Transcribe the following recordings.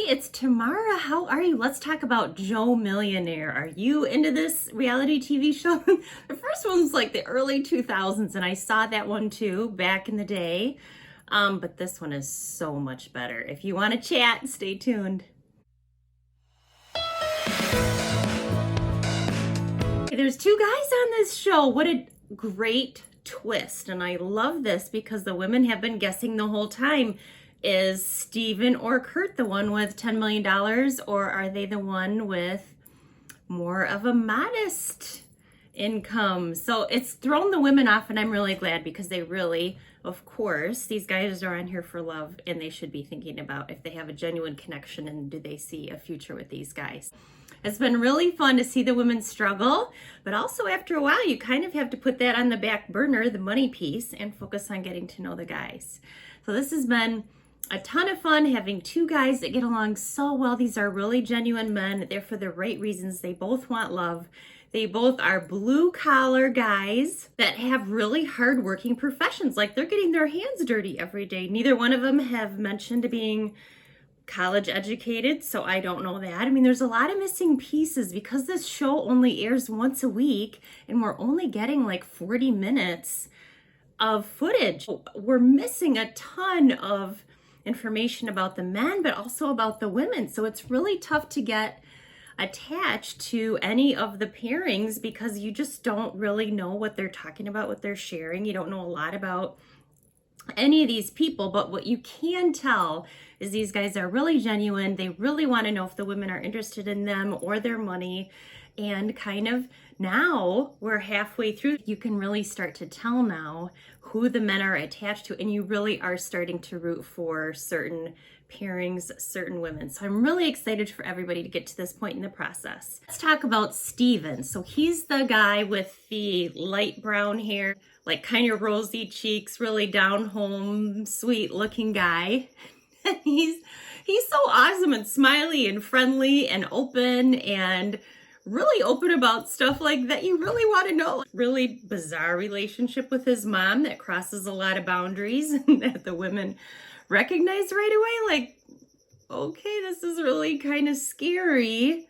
it's Tamara. How are you? Let's talk about Joe Millionaire. Are you into this reality TV show? The first one was like the early 2000s, and I saw that one too back in the day. But this one is so much better. If you want to chat, stay tuned. There's two guys on this show. What a great twist. And I love this because the women have been guessing the whole time. Is Steven or Kurt the one with $10 million, or are they the one with more of a modest income? So it's thrown the women off, and I'm really glad because they really, of course, these guys are on here for love, and they should be thinking about if they have a genuine connection and do they see a future with these guys. It's been really fun to see the women struggle, but also after a while, you kind of have to put that on the back burner, the money piece, and focus on getting to know the guys. So this has been a ton of fun having two guys that get along so well. These are really genuine men. They're for the right reasons. They both want love. They both are blue collar guys that have really hardworking professions. Like they're getting their hands dirty every day. Neither one of them have mentioned being college educated, so I don't know that. I mean, there's a lot of missing pieces because this show only airs once a week and we're only getting like 40 minutes of footage. We're missing a ton of information about the men, but also about the women. So it's really tough to get attached to any of the pairings because you just don't really know what they're talking about, what they're sharing. You don't know a lot about any of these people, but what you can tell is these guys are really genuine. They really want to know if the women are interested in them or their money. And kind of now we're halfway through, you can really start to tell now who the men are attached to, and you really are starting to root for certain pairings, certain women. So I'm really excited for everybody to get to this point in the process. Let's talk about Steven. So he's the guy with the light brown hair, like kind of rosy cheeks, really down home, sweet looking guy. And he's so awesome and smiley and friendly and open and really open about stuff like that you really want to know. Really bizarre relationship with his mom that crosses a lot of boundaries and that the women recognize right away. Like, okay, this is really kind of scary.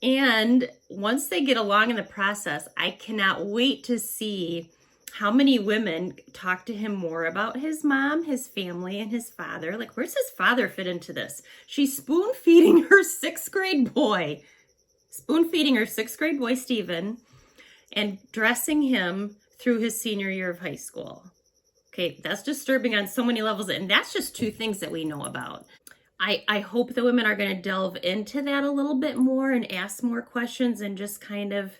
And once they get along in the process, I cannot wait to see how many women talk to him more about his mom, his family, and his father. Like, where's his father fit into this? She's spoon feeding her sixth grade boy, Steven, and dressing him through his senior year of high school. Okay, that's disturbing on so many levels, and that's just two things that we know about. I hope the women are going to delve into that a little bit more and ask more questions and just kind of,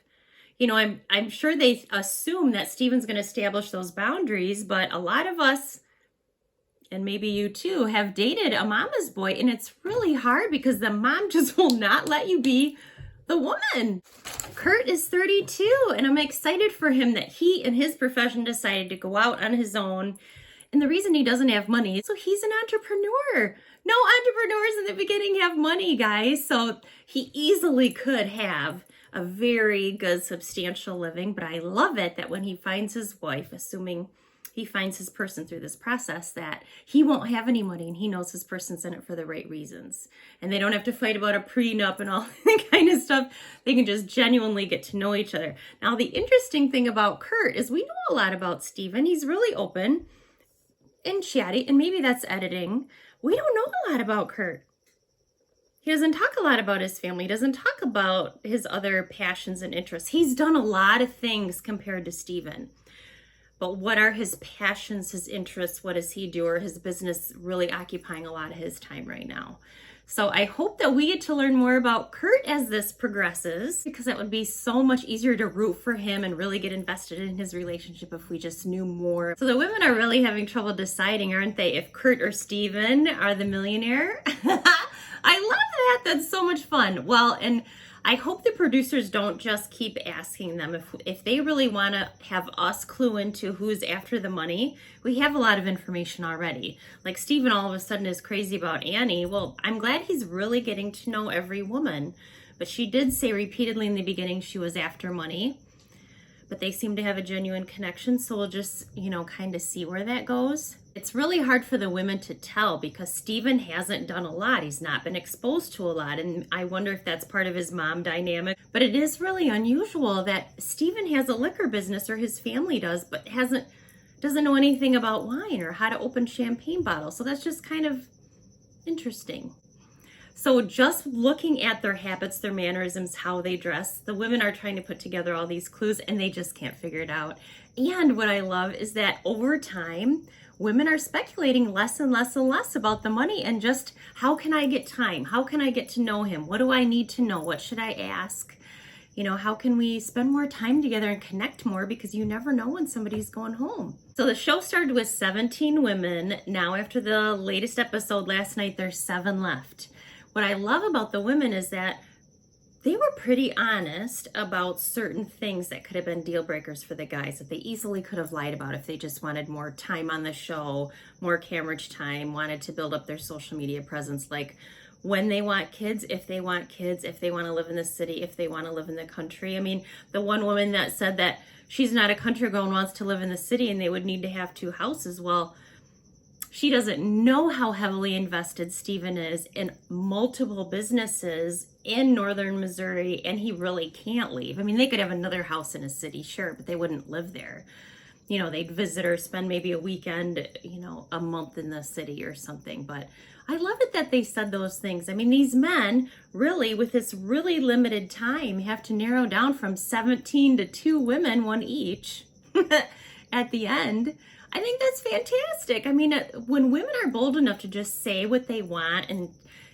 you know, I'm sure they assume that Steven's going to establish those boundaries, but a lot of us, and maybe you too, have dated a mama's boy, and it's really hard because the mom just will not let you be the woman. Kurt is 32, and I'm excited for him that he and his profession decided to go out on his own. And the reason he doesn't have money is so he's an entrepreneur. No entrepreneurs in the beginning have money, guys. So he easily could have a very good, substantial living. But I love it that when he finds his wife, assuming he finds his person through this process, that he won't have any money and he knows his person's in it for the right reasons. And they don't have to fight about a prenup and all that kind of stuff. They can just genuinely get to know each other. Now, the interesting thing about Kurt is we know a lot about Steven. He's really open and chatty, and maybe that's editing. We don't know a lot about Kurt. He doesn't talk a lot about his family. He doesn't talk about his other passions and interests. He's done a lot of things compared to Steven. But what are his passions, his interests? What does he do? Or his business really occupying a lot of his time right now? So I hope that we get to learn more about Kurt as this progresses, because it would be so much easier to root for him and really get invested in his relationship if we just knew more. So the women are really having trouble deciding, aren't they, if Kurt or Steven are the millionaire? I love that. That's so much fun. Well, and I hope the producers don't just keep asking them. If they really want to have us clue into who's after the money, we have a lot of information already. Like Steven all of a sudden is crazy about Annie. Well, I'm glad he's really getting to know every woman. But she did say repeatedly in the beginning she was after money. But they seem to have a genuine connection. So we'll just, kind of see where that goes. It's really hard for the women to tell because Steven hasn't done a lot. He's not been exposed to a lot. And I wonder if that's part of his mom dynamic. But it is really unusual that Steven has a liquor business, or his family does, but doesn't know anything about wine or how to open champagne bottles. So that's just kind of interesting. So just looking at their habits, their mannerisms, how they dress, the women are trying to put together all these clues and they just can't figure it out. And what I love is that over time, women are speculating less and less and less about the money and just how can I get time? How can I get to know him? What do I need to know? What should I ask? You know, how can we spend more time together and connect more, because you never know when somebody's going home. So the show started with 17 women. Now after the latest episode last night, there's 7 left. What I love about the women is that they were pretty honest about certain things that could have been deal breakers for the guys that they easily could have lied about if they just wanted more time on the show, more camera time, wanted to build up their social media presence, like when they want kids, if they want kids, if they want to live in the city, if they want to live in the country. I mean, the one woman that said that she's not a country girl and wants to live in the city and they would need to have 2 houses. Well, she doesn't know how heavily invested Steven is in multiple businesses in northern Missouri, and he really can't leave. I mean, they could have another house in a city, sure, but they wouldn't live there. You know, they'd visit or spend maybe a weekend, you know, a month in the city or something. But I love it that they said those things. I mean, these men really, with this really limited time, have to narrow down from 17 to 2 women, 1 each at the end. I think that's fantastic. I mean, when women are bold enough to just say what they want and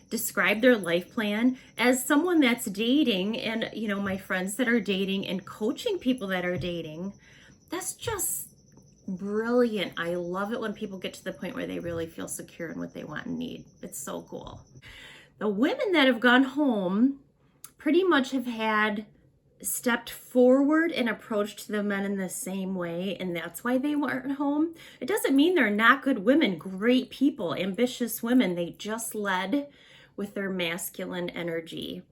describe their life plan, as someone that's dating and, you know, my friends that are dating and coaching people that are dating, that's just brilliant. I love it when people get to the point where they really feel secure in what they want and need. It's so cool. The women that have gone home pretty much have stepped forward and approached the men in the same way, and that's why they weren't home. It doesn't mean they're not good women, great people, ambitious women. They just led with their masculine energy,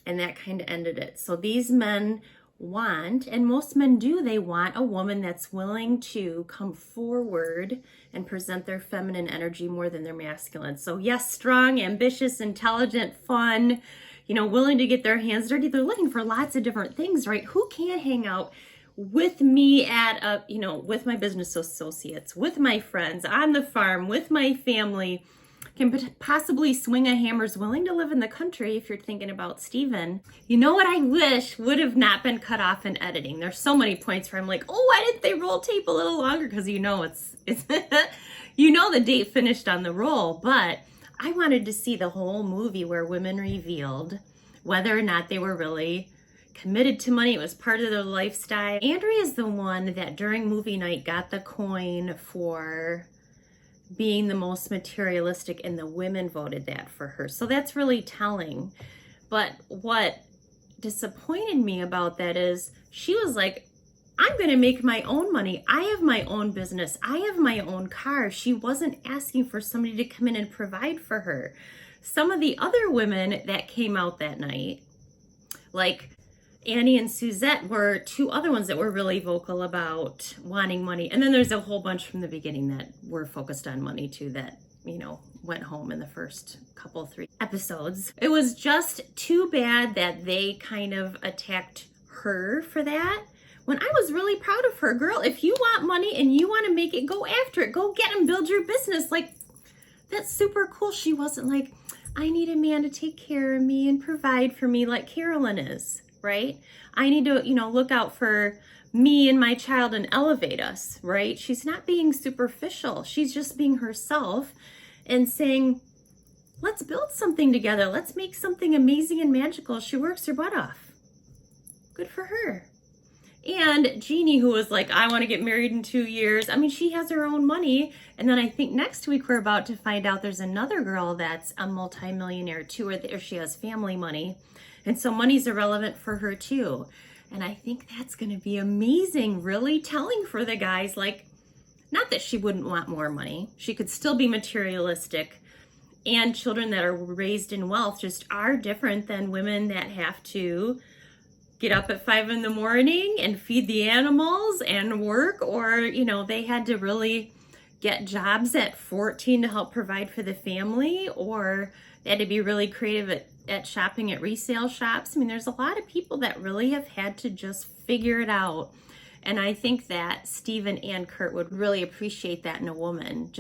and that kind of ended it. So these men want, and most men do, they want a woman that's willing to come forward and present their feminine energy more than their masculine. So yes, strong, ambitious, intelligent, fun, you know, willing to get their hands dirty. They're looking for lots of different things, right? Who can't hang out with me at with my business associates, with my friends, on the farm, with my family, can possibly swing a hammer, is willing to live in the country if you're thinking about Steven. You know what I wish would have not been cut off in editing? There's so many points where I'm like, oh, why didn't they roll tape a little longer? Because you know it's you know the date finished on the roll, but I wanted to see the whole movie where women revealed whether or not they were really committed to money. It was part of their lifestyle. Andrea is the one that during movie night got the coin for being the most materialistic, and the women voted that for her. So that's really telling. But what disappointed me about that is she was like, I'm going to make my own money. I have my own business. I have my own car. She wasn't asking for somebody to come in and provide for her. Some of the other women that came out that night, like Annie and Suzette, were 2 other ones that were really vocal about wanting money. And then there's a whole bunch from the beginning that were focused on money too, that, you know, went home in the first 3 episodes. It was just too bad that they kind of attacked her for that, when I was really proud of her. Girl, if you want money and you want to make it, go after it. Go get and build your business. Like, that's super cool. She wasn't like, I need a man to take care of me and provide for me like Carolyn is, right? I need to, you know, look out for me and my child and elevate us, right? She's not being superficial. She's just being herself and saying, let's build something together. Let's make something amazing and magical. She works her butt off. Good for her. And Jeannie, who was like, I want to get married in 2 years. I mean, she has her own money. And then I think next week we're about to find out there's another girl that's a multimillionaire too, or she has family money. And so money's irrelevant for her too. And I think that's going to be amazing, really telling for the guys. Like, not that she wouldn't want more money. She could still be materialistic. And children that are raised in wealth just are different than women that have to get up at 5 in the morning and feed the animals and work, or, you know, they had to really get jobs at 14 to help provide for the family, or they had to be really creative at shopping at resale shops. I mean, there's a lot of people that really have had to just figure it out. And I think that Steven and Kurt would really appreciate that in a woman.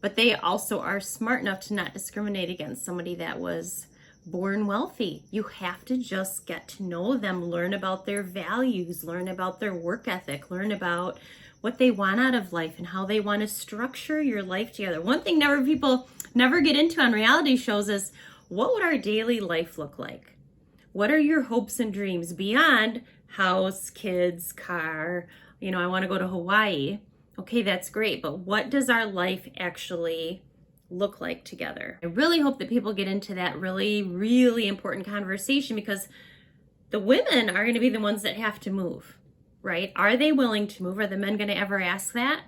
But they also are smart enough to not discriminate against somebody that was born wealthy. You have to just get to know them, learn about their values, learn about their work ethic, learn about what they want out of life and how they want to structure your life together. One thing people never get into on reality shows is, what would our daily life look like? What are your hopes and dreams beyond house, kids, car? I want to go to Hawaii. Okay, that's great, but what does our life actually look like together? I really hope that people get into that really, really important conversation, because the women are going to be the ones that have to move, right? Are they willing to move? Are the men going to ever ask that?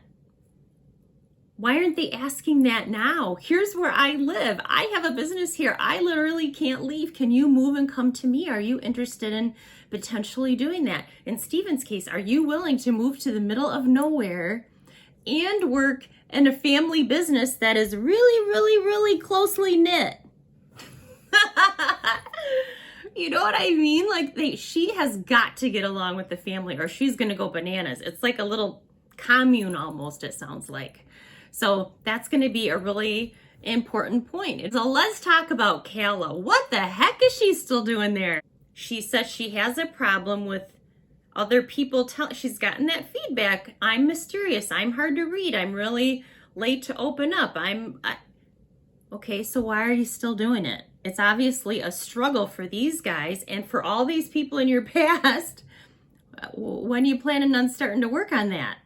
Why aren't they asking that now? Here's where I live. I have a business here. I literally can't leave. Can you move and come to me? Are you interested in potentially doing that? In Steven's case, are you willing to move to the middle of nowhere and work in a family business that is really, really, really closely knit? You know what I mean? Like, she has got to get along with the family or she's going to go bananas. It's like a little commune almost, it sounds like. So that's going to be a really important point. So let's talk about Kayla. What the heck is she still doing there? She says she has a problem with other people she's gotten that feedback. I'm mysterious. I'm hard to read. I'm really late to open up. Okay, so why are you still doing it? It's obviously a struggle for these guys and for all these people in your past. When are you planning on starting to work on that?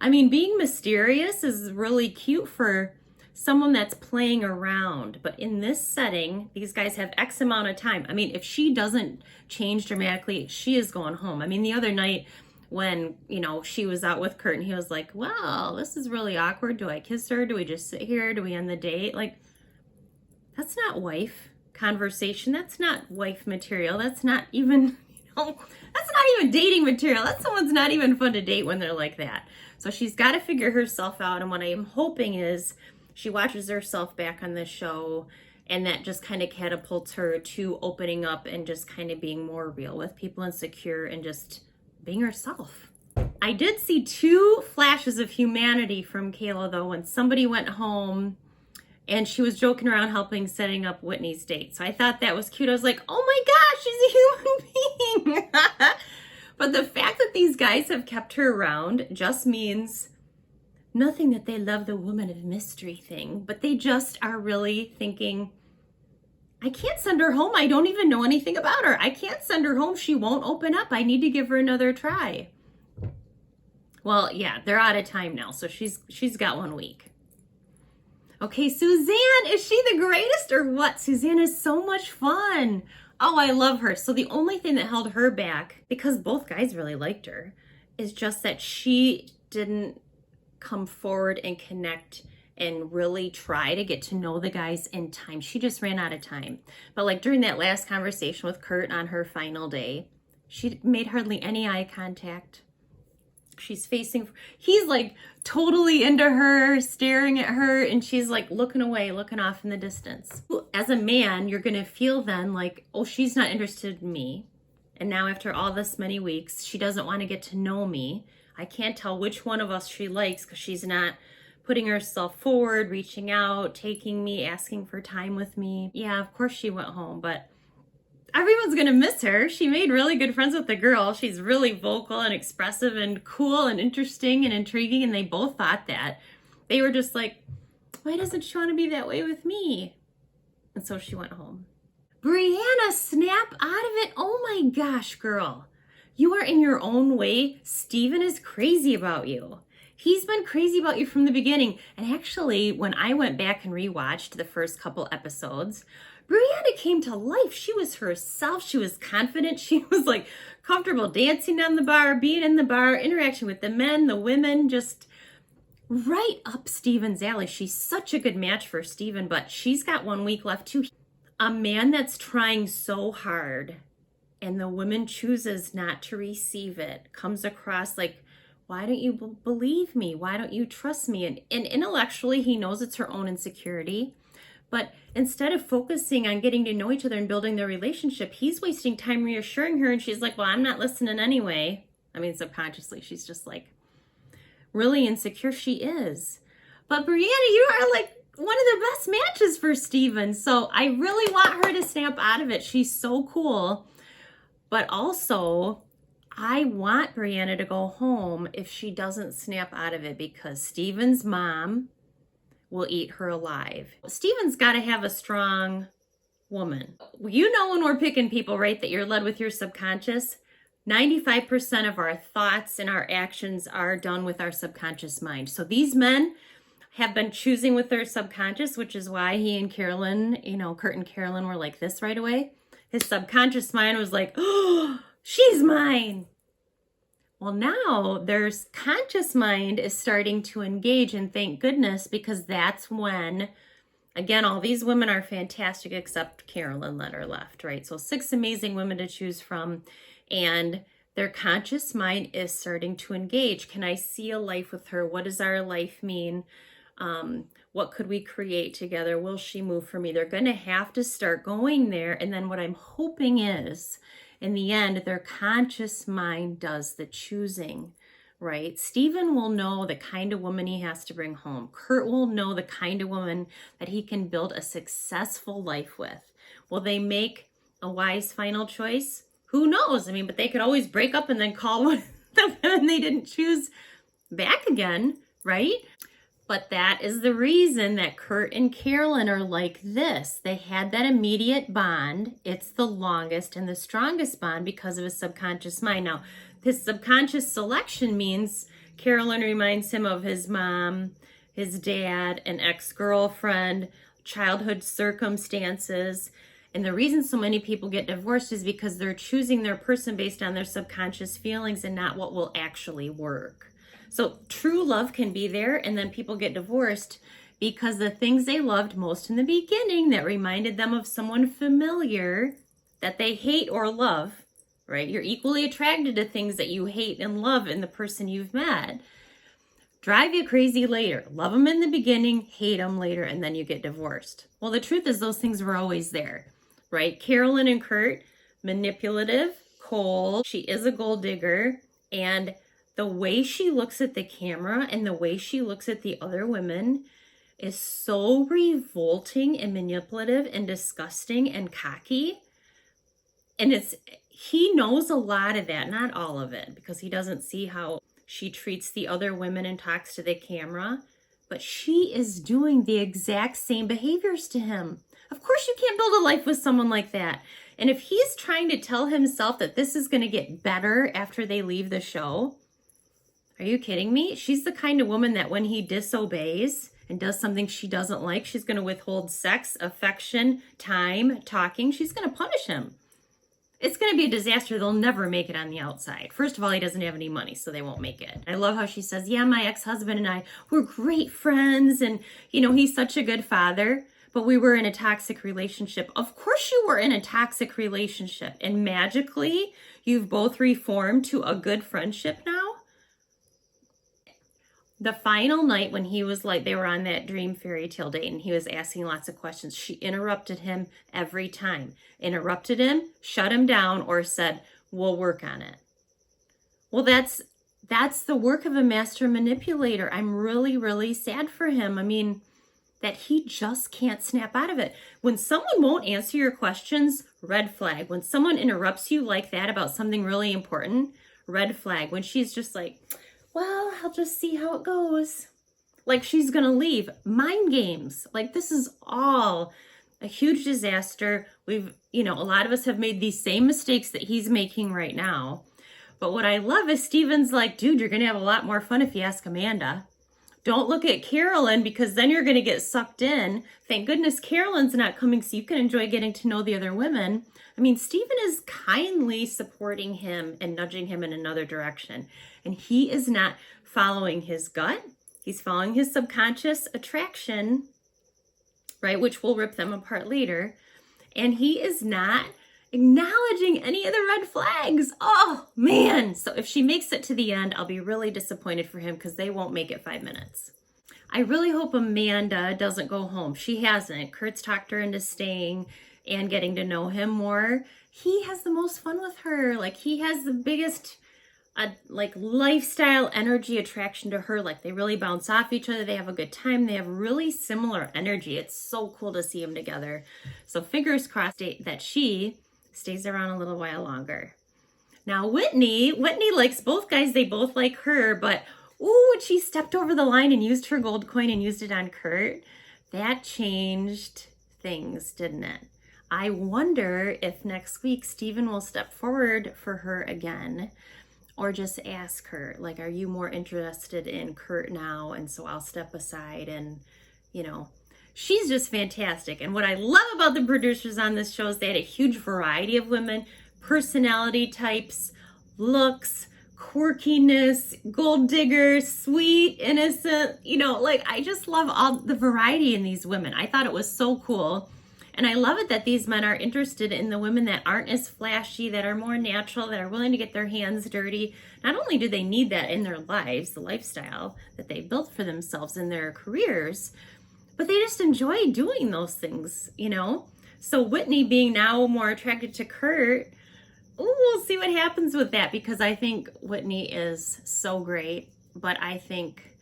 I mean, being mysterious is really cute for someone that's playing around. But in this setting, these guys have X amount of time. I mean, if she doesn't change dramatically, she is going home. I mean, the other night when, she was out with Kurt and he was like, well, this is really awkward. Do I kiss her? Do we just sit here? Do we end the date? Like, that's not wife conversation. That's not wife material. That's not even, that's not even dating material. That's someone's not even fun to date when they're like that. So she's got to figure herself out. And what I'm hoping is she watches herself back on this show and that just kind of catapults her to opening up and just kind of being more real with people and secure and just being herself. I did see 2 flashes of humanity from Kayla, though, when somebody went home and she was joking around setting up Whitney's date. So I thought that was cute. I was like, oh my gosh, she's a human being. But the fact that these guys have kept her around just means nothing that they love the woman of mystery thing, but they just are really thinking, I can't send her home. I don't even know anything about her. I can't send her home. She won't open up. I need to give her another try. Well, yeah, they're out of time now, so she's got 1 week. Okay, Suzanne, is she the greatest or what? Suzanne is so much fun. Oh, I love her. So the only thing that held her back, because both guys really liked her, is just that she didn't come forward and connect and really try to get to know the guys in time. She just ran out of time. But like during that last conversation with Kurt on her final day, she made hardly any eye contact. He's like totally into her, staring at her, and she's like looking away, looking off in the distance. As a man, you're going to feel then like, oh, she's not interested in me. And now after all this many weeks, she doesn't want to get to know me. I can't tell which one of us she likes because she's not putting herself forward, reaching out, taking me, asking for time with me. Yeah, of course she went home, but everyone's going to miss her. She made really good friends with the girl. She's really vocal and expressive and cool and interesting and intriguing. And they both thought that. They were just like, why doesn't she want to be that way with me? And so she went home. Brianna, snap out of it. Oh my gosh, girl. You are in your own way. Steven is crazy about you. He's been crazy about you from the beginning. And actually, when I went back and rewatched the first couple episodes, Brianna came to life. She was herself. She was confident. She was like comfortable dancing on the bar, being in the bar, interacting with the men, the women, just right up Steven's alley. She's such a good match for Steven, but she's got 1 week left too. A man that's trying so hard and the woman chooses not to receive it comes across like, why don't you believe me? Why don't you trust me? And intellectually, he knows it's her own insecurity. But instead of focusing on getting to know each other and building their relationship, he's wasting time reassuring her. And she's like, well, I'm not listening anyway. I mean, subconsciously, she's just like really insecure. She is. But Brianna, you are like one of the best matches for Steven. So I really want her to snap out of it. She's so cool. But also, I want Brianna to go home if she doesn't snap out of it, because Steven's mom will eat her alive. Steven's got to have a strong woman. You know, when we're picking people, right, that you're led with your subconscious, 95% of our thoughts and our actions are done with our subconscious mind. So these men have been choosing with their subconscious, which is why he and Carolyn, you know, Kurt and Carolyn were like this right away. His subconscious mind was like, oh, she's mine. Well, now their conscious mind is starting to engage, and thank goodness, because that's when, again, all these women are fantastic except Carolyn that are left, right? So 6 amazing women to choose from, and their conscious mind is starting to engage. Can I see a life with her? What does our life mean? What could we create together? Will she move for me? They're going to have to start going there. And then what I'm hoping is, in the end, their conscious mind does the choosing, right? Steven will know the kind of woman he has to bring home. Kurt will know the kind of woman that he can build a successful life with. Will they make a wise final choice? Who knows? I mean, but they could always break up and then call one of the women they didn't choose back again, right? But that is the reason that Kurt and Carolyn are like this. They had that immediate bond. It's the longest and the strongest bond because of his subconscious mind. Now, his subconscious selection means Carolyn reminds him of his mom, his dad, an ex-girlfriend, childhood circumstances. And the reason so many people get divorced is because they're choosing their person based on their subconscious feelings and not what will actually work. So true love can be there, and then people get divorced because the things they loved most in the beginning that reminded them of someone familiar that they hate or love, right? You're equally attracted to things that you hate and love in the person you've met. Drive you crazy later. Love them in the beginning, hate them later, and then you get divorced. Well, the truth is those things were always there, right? Carolyn and Kurt, manipulative, cold. She is a gold digger, and the way she looks at the camera and the way she looks at the other women is so revolting and manipulative and disgusting and cocky. And he knows a lot of that, not all of it, because he doesn't see how she treats the other women and talks to the camera. But she is doing the exact same behaviors to him. Of course, you can't build a life with someone like that. And if he's trying to tell himself that this is going to get better after they leave the show, are you kidding me? She's the kind of woman that when he disobeys and does something she doesn't like, she's going to withhold sex, affection, time, talking. She's going to punish him. It's going to be a disaster. They'll never make it on the outside. First of all, he doesn't have any money, so they won't make it. I love how she says, yeah, my ex-husband and I were great friends, and, you know, he's such a good father, but we were in a toxic relationship. Of course you were in a toxic relationship, and magically you've both reformed to a good friendship now. The final night when he was like, they were on that dream fairy tale date and he was asking lots of questions, she interrupted him every time. Interrupted him, shut him down, or said, we'll work on it. Well, that's the work of a master manipulator. I'm really, really sad for him. I mean, that he just can't snap out of it. When someone won't answer your questions, red flag. When someone interrupts you like that about something really important, red flag. When she's just like, well, I'll just see how it goes. Like she's going to leave. Mind games. Like this is all a huge disaster. A lot of us have made these same mistakes that he's making right now. But what I love is Steven's like, dude, you're going to have a lot more fun if you ask Amanda. Don't look at Carolyn because then you're going to get sucked in. Thank goodness Carolyn's not coming so you can enjoy getting to know the other women. I mean, Steven is kindly supporting him and nudging him in another direction. And he is not following his gut. He's following his subconscious attraction, right? Which will rip them apart later. And he is not acknowledging any of the red flags. Oh, man. So if she makes it to the end, I'll be really disappointed for him because they won't make it 5 minutes. I really hope Amanda doesn't go home. She hasn't. Kurt's talked her into staying and getting to know him more. He has the most fun with her. Like, he has the biggest lifestyle energy attraction to her. Like, they really bounce off each other. They have a good time. They have really similar energy. It's so cool to see them together. So fingers crossed that she stays around a little while longer. Now, Whitney likes both guys. They both like her, but ooh, she stepped over the line and used her gold coin and used it on Kurt. That changed things, didn't it? I wonder if next week Steven will step forward for her again, or just ask her, like, are you more interested in Kurt now? And so I'll step aside and, she's just fantastic. And what I love about the producers on this show is they had a huge variety of women, personality types, looks, quirkiness, gold digger, sweet, innocent, I just love all the variety in these women. I thought it was so cool. And I love it that these men are interested in the women that aren't as flashy, that are more natural, that are willing to get their hands dirty. Not only do they need that in their lives, the lifestyle that they built for themselves in their careers, but they just enjoy doing those things, So Whitney being now more attracted to Kurt, we'll see what happens with that, because I think Whitney is so great, but I think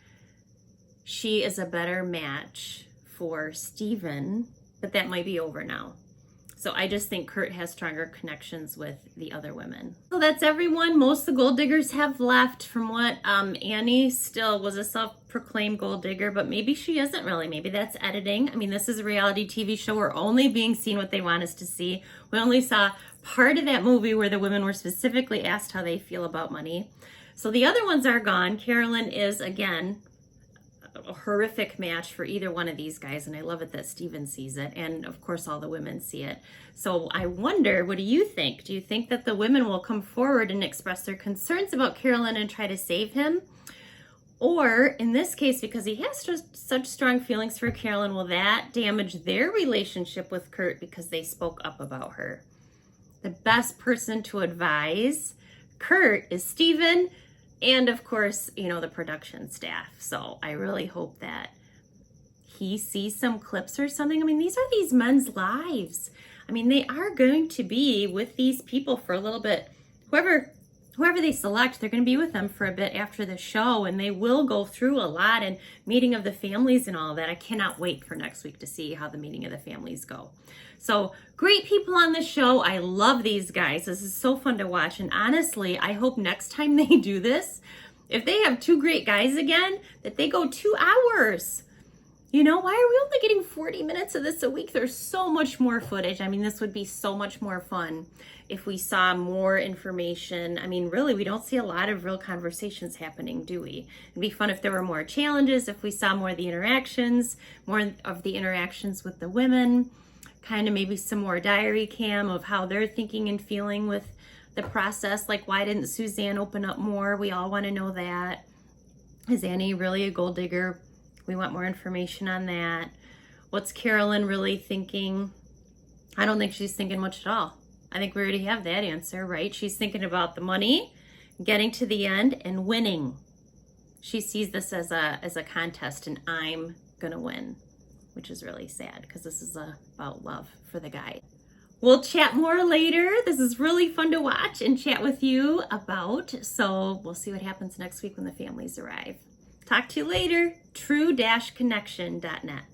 she is a better match for Steven, but that might be over now. So I just think Kurt has stronger connections with the other women. So that's everyone. Most of the gold diggers have left. From what Annie still was a self-proclaimed gold digger, but maybe she isn't really. Maybe that's editing. I mean, this is a reality TV show. We're only being seen what they want us to see. We only saw part of that movie where the women were specifically asked how they feel about money. So the other ones are gone. Carolyn is, again, a horrific match for either one of these guys, and I love it that Steven sees it, and of course all the women see it. So I wonder, what do you think? Do you think that the women will come forward and express their concerns about Carolyn and try to save him? Or in this case, because he has just such strong feelings for Carolyn, will that damage their relationship with Kurt because they spoke up about her? The best person to advise Kurt is Steven, and of course, the production staff. So I really hope that he sees some clips or something. I mean, these are these men's lives. I mean, they are going to be with these people for a little bit. Whoever they select, they're going to be with them for a bit after the show, and they will go through a lot, and meeting of the families and all that. I cannot wait for next week to see how the meeting of the families go. So great people on the show. I love these guys. This is so fun to watch. And honestly, I hope next time they do this, if they have two great guys again, that they go 2 hours. Why are we only getting 40 minutes of this a week? There's so much more footage. I mean, this would be so much more fun if we saw more information. I mean, really, we don't see a lot of real conversations happening, do we? It'd be fun if there were more challenges, if we saw more of the interactions with the women, kind of maybe some more diary cam of how they're thinking and feeling with the process. Like, why didn't Suzanne open up more? We all want to know that. Is Annie really a gold digger? We want more information on that. What's Carolyn really thinking? I don't think she's thinking much at all. I think we already have that answer, right? She's thinking about the money, getting to the end, and winning. She sees this as a contest, and I'm gonna win, which is really sad because this is about love for the guy. We'll chat more later. This is really fun to watch and chat with you about. So we'll see what happens next week when the families arrive. Talk to you later. True-Connection.net.